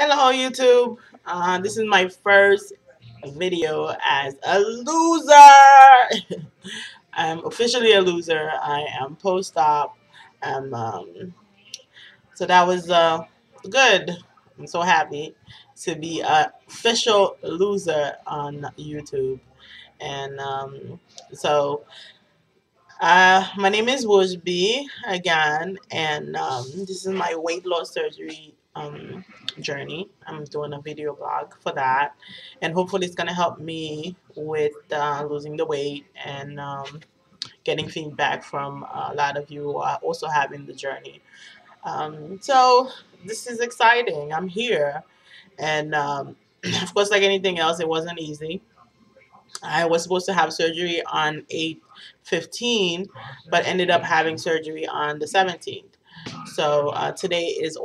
Hello, YouTube. This is my first video as a loser. I'm officially a loser. I am post-op. So that was good. I'm so happy to be a official loser on YouTube. And so my name is Wojby again, and this is my weight loss surgery journey. I'm doing a video blog for that, and hopefully it's gonna help me with losing the weight and getting feedback from a lot of you who are also having the journey. So this is exciting. I'm here, and of course, like anything else, it wasn't easy. I was supposed to have surgery on 8/15, but ended up having surgery on the 17th. So today is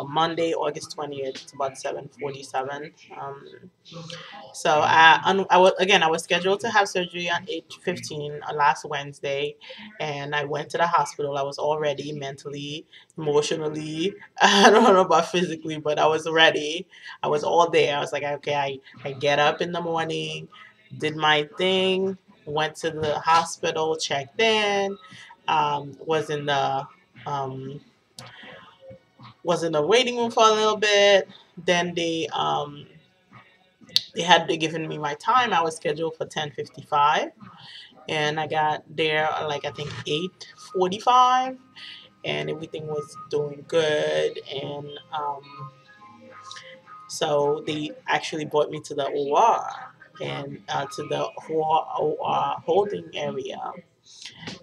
Monday, August 20th. It's about 7:47. I was scheduled to have surgery on 8/15 last Wednesday, and I went to the hospital. I was all ready mentally, emotionally. I don't know about physically, but I was ready. I was all there. I was like, okay, I get up in the morning, did my thing, went to the hospital, checked in, was in the um, was in the waiting room for a little bit. Then they had given me my time. I was scheduled for 10:55, and I got there like I think 8:45, and everything was doing good. And so they actually brought me to the OR and to the OR holding area.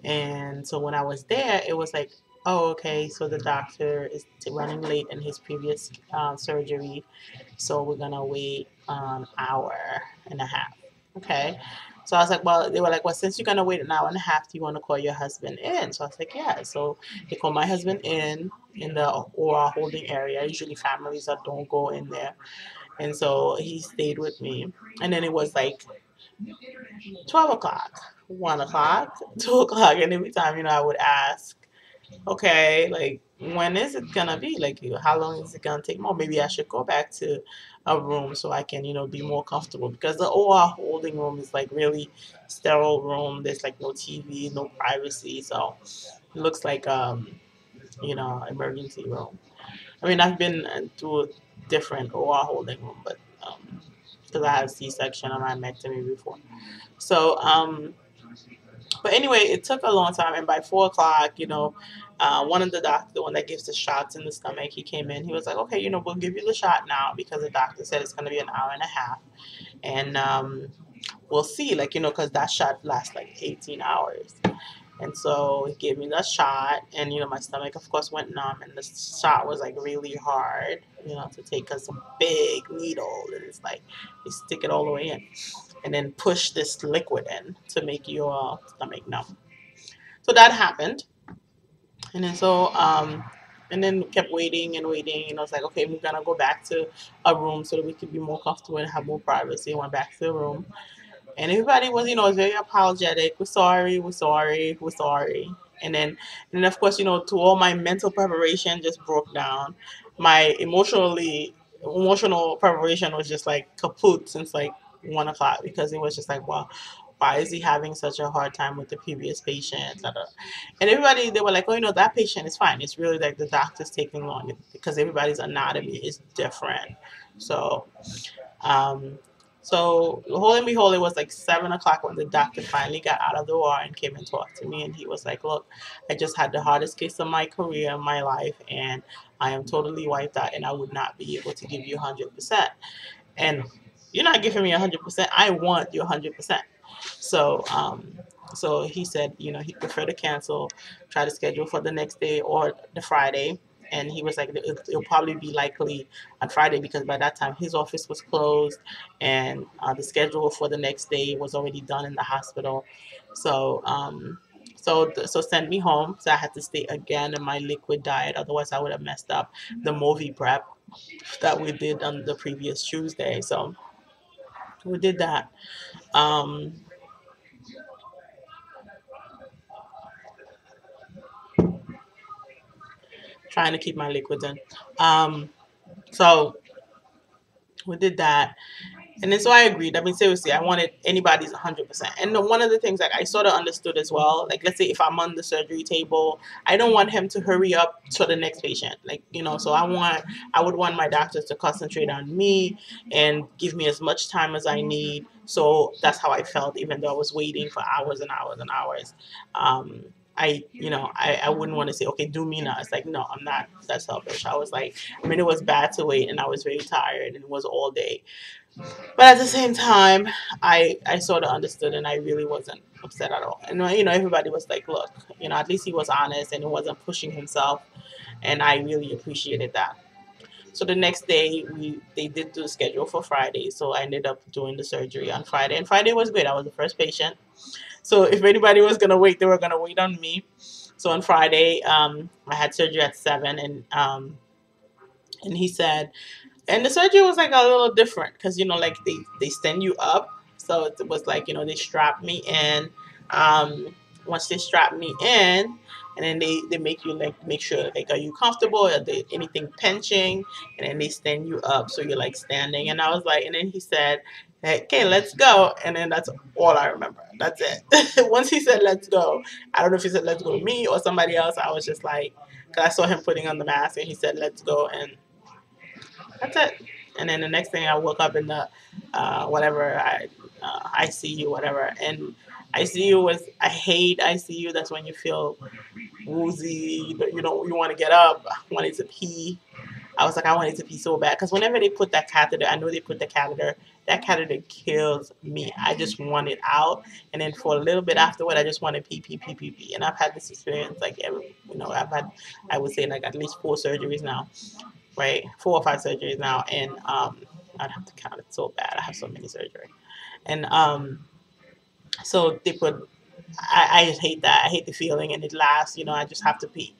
And so when I was there, it was like, oh, okay, so the doctor is running late in his previous surgery, so we're gonna wait an hour and a half. Okay. So I was like, well, they were like, well, since you're gonna wait an hour and a half, do you want to call your husband in? So I was like, yeah. So they called my husband in the OR holding area. Usually families that don't go in there, and so he stayed with me. And then it was like 12 o'clock, 1 o'clock, 2 o'clock, and every time I would ask, okay, like when is it gonna be? Like how long is it gonna take more? Maybe I should go back to a room so I can be more comfortable because the OR holding room is like really sterile room. There's like no TV, no privacy, so it looks like emergency room. I mean, I've been to a different OR holding room, but because I had a C-section on my mectomy before. So but anyway, it took a long time, and by 4 o'clock, one of the doctors, the one that gives the shots in the stomach, he came in. He was like, "Okay, we'll give you the shot now because the doctor said it's going to be an hour and a half, and we'll see, like because that shot lasts like 18 hours." And so he gave me the shot, and my stomach, of course, went numb, and the shot was like really hard, to take because some big needle, and it's like you stick it all the way in and then push this liquid in to make your stomach numb. So that happened, and then and then kept waiting and waiting, and I was like, okay, we're gonna go back to a room so that we could be more comfortable and have more privacy. Went back to the room, and everybody was, very apologetic. We're sorry, we're sorry, we're sorry. And then of course, to all my mental preparation just broke down. My emotional preparation was just like kaput since like 1 o'clock because it was just like, well, why is he having such a hard time with the previous patient? Da, da. And everybody, they were like, oh, that patient is fine. It's really like the doctor's taking long because everybody's anatomy is different. So um, so whole and behold, it was like 7 o'clock when the doctor finally got out of the OR and came and talked to me. And he was like, "Look, I just had the hardest case of my career, my life, and I am totally wiped out, and I would not be able to give you 100%. And you're not giving me 100%. I want your 100%." So, so he said, he'd prefer to cancel, try to schedule for the next day or the Friday. And he was like, it'll probably be likely on Friday because by that time his office was closed and the schedule for the next day was already done in the hospital. So, so send me home. So I had to stay again in my liquid diet. Otherwise, I would have messed up the movie prep that we did on the previous Tuesday. So we did that. Um, Trying to keep my liquids in. Um, so We did that. And then so I agreed. I mean, seriously, I wanted anybody's 100%. And one of the things, like, I sort of understood as well, like, let's say if I'm on the surgery table, I don't want him to hurry up to the next patient. Like, so I would want my doctors to concentrate on me and give me as much time as I need. So that's how I felt, even though I was waiting for hours and hours and hours. I wouldn't want to say, okay, do me now. It's like, no, I'm not that selfish. I was like, I mean, it was bad to wait and I was very tired and it was all day. But at the same time, I sort of understood and I really wasn't upset at all. And everybody was like, look, at least he was honest and he wasn't pushing himself, and I really appreciated that. So the next day, they did do the schedule for Friday, so I ended up doing the surgery on Friday, and Friday was great. I was the first patient, so if anybody was gonna wait, they were gonna wait on me. So on Friday, I had surgery at 7, and he said, and the surgery was like a little different because like they stand you up, so it was like they strap me in. Um, Once they strap me in, and then they make you like make sure like are you comfortable? Are they anything pinching? And then they stand you up so you're like standing. And I was like, and then he said, hey, okay, let's go. And then that's all I remember. That's it. Once he said let's go, I don't know if he said let's go to me or somebody else. I was just like, because I saw him putting on the mask and he said let's go, and that's it. And then the next thing I woke up in the whatever ICU, whatever. And ICU was, I hate ICU. That's when you feel woozy. You want to get up. I wanted to pee. I was like, I wanted to pee so bad because whenever they put that catheter, I know they put the catheter. That catheter kills me. I just want it out, and then for a little bit afterward, I just want to pee, pee, pee, pee, pee. And I've had this experience like I've had, I would say, like at least 4 surgeries now, right? 4 or 5 surgeries now, and I'd have to count it so bad. I have so many surgery, and so they put. I just hate that. I hate the feeling, and it lasts. I just have to pee.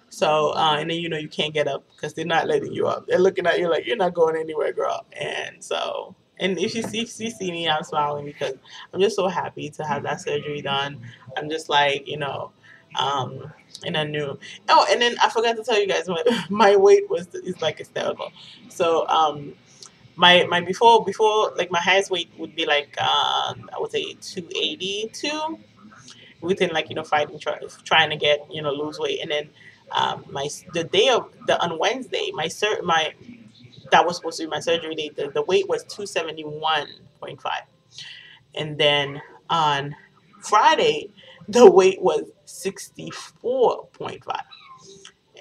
So and then you can't get up because they're not letting you up. They're looking at you like you're not going anywhere, girl. And so. And if you see me, I'm smiling because I'm just so happy to have that surgery done. I'm just like, um, and I knew. Oh, and then I forgot to tell you guys, my weight is like hysterical. So my before like my highest weight would be like I would say 282 within like fighting trying to get lose weight, and then my the day of the on Wednesday my that was supposed to be my surgery date, the weight was 271.5, and then on Friday the weight was 64.5.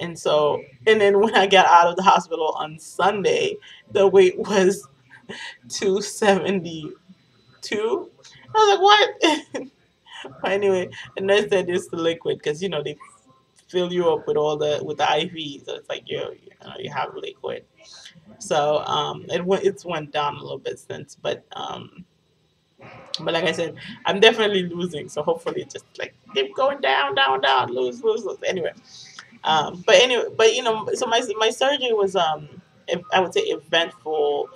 And so, and then when I got out of the hospital on Sunday, the weight was 272. I was like, what? But anyway, the nurse said it's the liquid because they fill you up with with the IV, so it's like you have liquid. So it's went down a little bit since, but like I said, I'm definitely losing. So hopefully, just like keep going down, down, down, lose, lose, lose. Anyway, but so my surgery was I would say eventful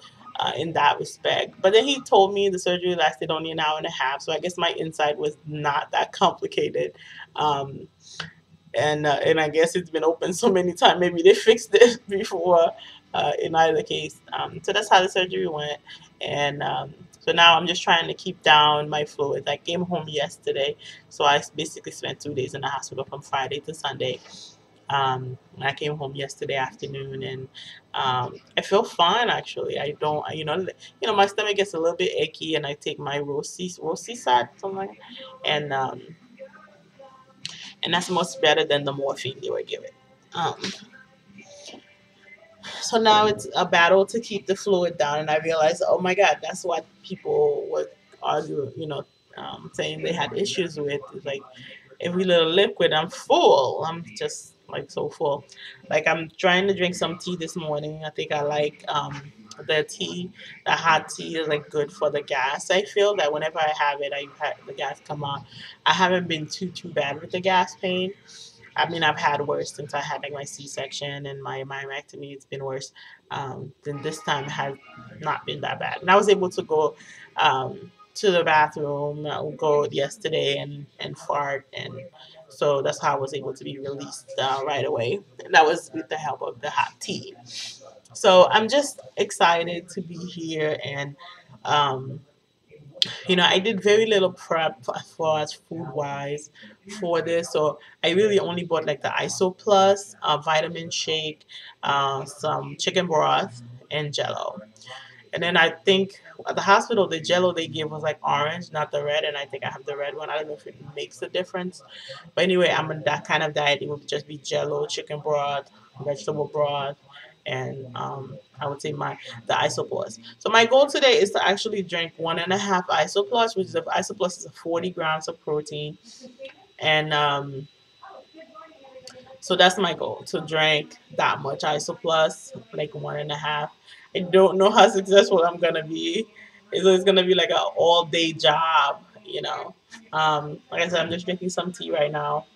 in that respect. But then he told me the surgery lasted only an hour and a half, so I guess my inside was not that complicated. Um, and I guess it's been open so many times. Maybe they fixed it before. In either case, so that's how the surgery went, and so now I'm just trying to keep down my fluids. I came home yesterday, so I basically spent 2 days in the hospital from Friday to Sunday. I came home yesterday afternoon, and I feel fine actually. I don't, my stomach gets a little bit icky, and I take my Rosisat, something like that, and and that's much better than the morphine they were giving. Um, so now it's a battle to keep the fluid down, and I realized, oh my God, that's what people would argue, saying they had issues with. It's like every little liquid, I'm full. I'm just like so full. Like I'm trying to drink some tea this morning. I think I like the tea. The hot tea is like good for the gas. I feel that whenever I have it, I have the gas come on. I haven't been too bad with the gas pain. I mean, I've had worse since I had like my C-section and my myomectomy. It's been worse. Then this time has not been that bad, and I was able to go to the bathroom, go yesterday and fart, and so that's how I was able to be released right away. And that was with the help of the hot tea. So I'm just excited to be here, and um, I did very little prep as far as food wise for this. So I really only bought like the Iso Plus, vitamin shake, some chicken broth, and Jello. And then I think at the hospital, the Jello they gave was like orange, not the red. And I think I have the red one. I don't know if it makes a difference. But anyway, I'm on that kind of diet. It would just be Jello, chicken broth, vegetable broth, and I would say the Isoplus. So my goal today is to actually drink 1.5 Isoplus, which is Isoplus is a 40 grams of protein, and so that's my goal, to drink that much Isoplus, like 1.5. I don't know how successful I'm gonna be. It's gonna be like an all day job, you know. Like I said, I'm just drinking some tea right now,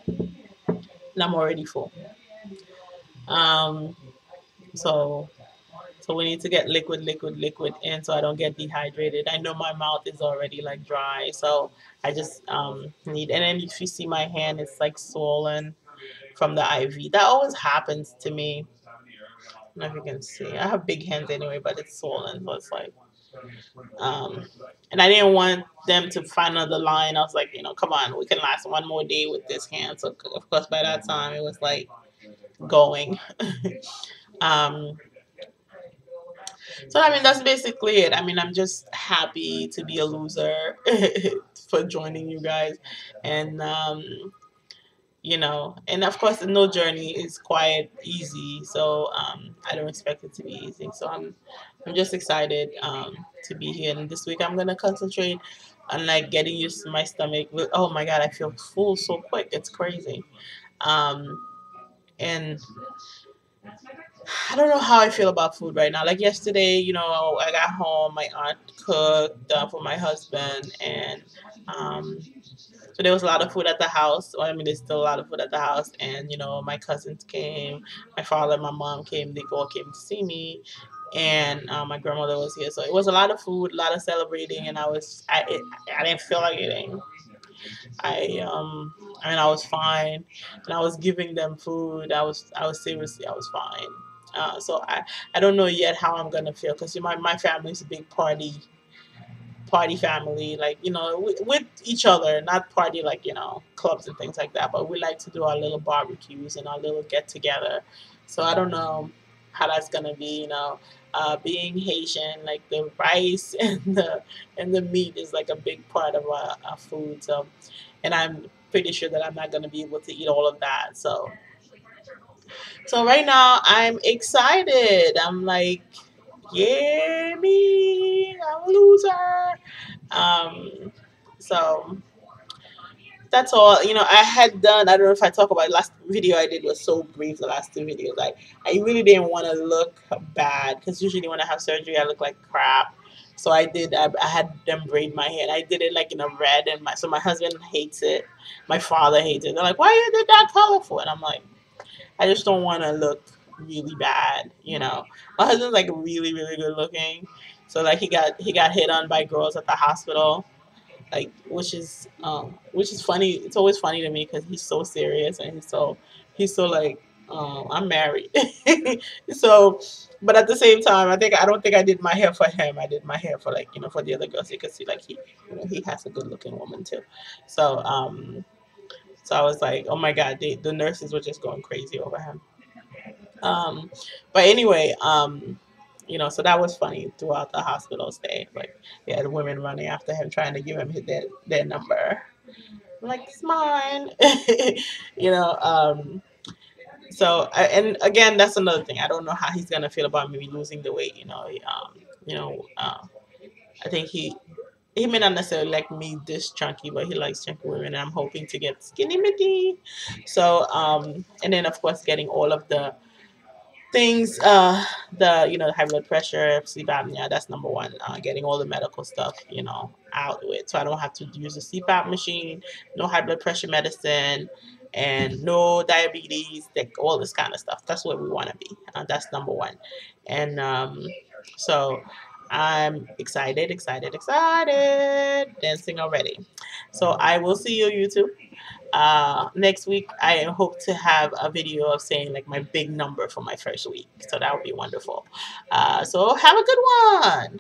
and I'm already full. Um, so so we need to get liquid in so I don't get dehydrated. I know my mouth is already like dry, so I just need. And then if you see my hand, it's like swollen from the IV. That always happens to me. I don't know if you can see. I have big hands anyway, but it's swollen, so it's like um. And I didn't want them to find another line. I was like, come on, we can last one more day with this hand. So of course, by that time, it was like going. um So I mean, that's basically it. I mean, I'm just happy to be a loser for joining you guys, and and of course, no journey is quite easy. So I don't expect it to be easy. So I'm just excited to be here. And this week, I'm gonna concentrate on like getting used to my stomach. Oh my God, I feel full so quick. It's crazy. Um, and I don't know how I feel about food right now. Like yesterday, I got home, my aunt cooked for my husband, and um, so there was a lot of food at the house. Well, I mean, there's still a lot of food at the house, and my cousins came, my father, and my mom came. They all came to see me, and my grandmother was here. So it was a lot of food, a lot of celebrating, and I didn't feel like eating. I mean, I was fine, and I was giving them food. I was seriously, I was fine. So I don't know yet how I'm gonna feel, because my family's a big party family, like with each other, not party like clubs and things like that, but we like to do our little barbecues and our little get together. So I don't know how that's gonna be. Being Haitian, like the rice and the meat is like a big part of our food. So, and I'm pretty sure that I'm not gonna be able to eat all of that. So right now I'm excited. I'm like, yeah, me, I'm a loser. So that's all. I had done. I don't know if I talk about it. Last video I did was so brief. The last two videos, I really didn't want to look bad, because usually when I have surgery, I look like crap. So I did. I had them braid my hair. I did it like in a red, and my husband hates it. My father hates it. They're like, "Why you did that colorful?" And I'm like, I just don't want to look really bad. My husband's like really, really good looking. So like he got hit on by girls at the hospital, like which is funny. It's always funny to me because he's so serious, and he's so like I'm married. So, but at the same time, I don't think I did my hair for him. I did my hair for like for the other girls. You can see like he has a good looking woman too. So so I was like, oh my God, the nurses were just going crazy over him. Um, but anyway, so that was funny throughout the hospital stay. Like, they had women running after him, trying to give him their number. I'm like, it's mine. you know. And again, that's another thing. I don't know how he's gonna feel about me losing the weight. You know. I think he may not necessarily like me this chunky, but he likes chunky women, and I'm hoping to get skinny mitty. So, and then of course getting all of the things, the high blood pressure, sleep apnea, that's number one. Getting all the medical stuff out with, so I don't have to use a CPAP machine, no high blood pressure medicine, and no diabetes, like all this kind of stuff. That's where we want to be. That's number one. And so I'm excited dancing already. So I will see you, YouTube. Next week, I hope to have a video of saying like my big number for my first week. So that would be wonderful. So have a good one.